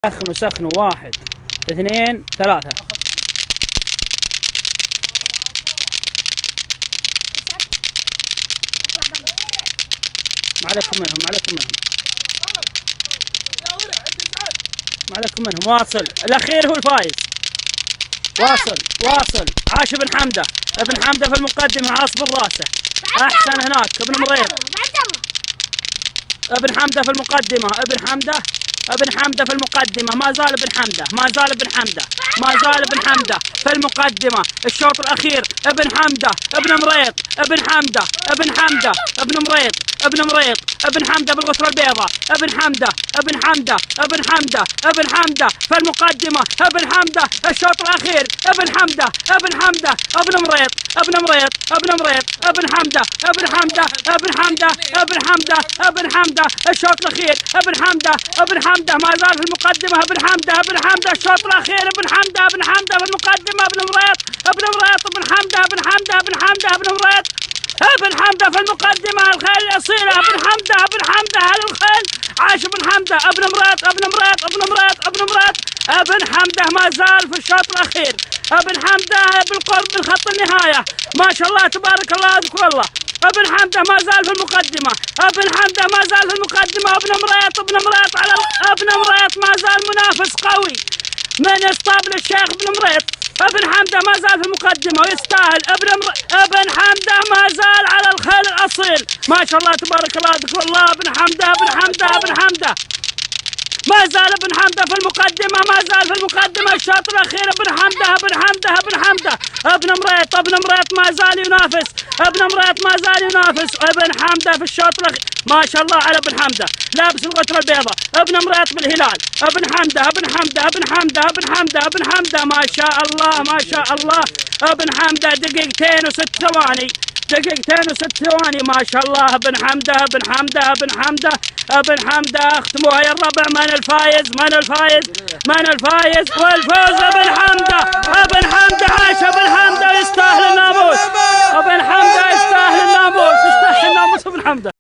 سخنوا 1 2 3. ما عليكم منهم. واصل الاخير هو الفايز. واصل عاش ابن حمده في المقدمه، عاصب راسه احسن هناك. ابن مريض ابن حمده في المقدمه، ابن حمده في المقدمه، ما زال ابن حمده في المقدمه. الشوط الاخير ابن حمده ابن مريض ابن حمده ابن حمده بالغتره البيضاء. ابن حمده في المقدمه. ابن حمده الشوط الاخير. ابن حمده ابن مريض ابن حمده الشوط الاخير. ابن حمده ما زال في المقدمه. ابن حمده الشوط الاخير. ابن حمده في المقدمه. ابن مريض ابن حمده ابن حمده في المقدمه. الخيل الاصيله ابن حمده على الخيل. عاش ابن حمده. ابن مريض ابن حمده ما زال في الشوط الاخير. ابن حمده بالقرب من خط النهايه، ما شاء الله تبارك الله اذكر الله. ابن حمده ما زال في المقدمه. ابن مريض على ابن مريض ما زال منافس قوي من اسطبل الشيخ ابن مريض. ابن حمده ما زال في المقدمه ويستاهل. ابن حمده ما زال على الخيل الاصيل، ما شاء الله تبارك الله اذكر الله. ابن حمده ما زال ابن حمده في المقدمه. الشوط الاخير ابن حمده ابن مريض ما زال ينافس. ابن حمده في الشوط الاخير ما شاء الله على ابن حمده لابس الغتره البيضاء. ابن مريض بالهلال. ابن حمده ما شاء الله. ابن حمده دقيقتين وست ثواني ما شاء الله. ابن حمده اختموها يا الربع. من الفايز والفوز ابن حمده.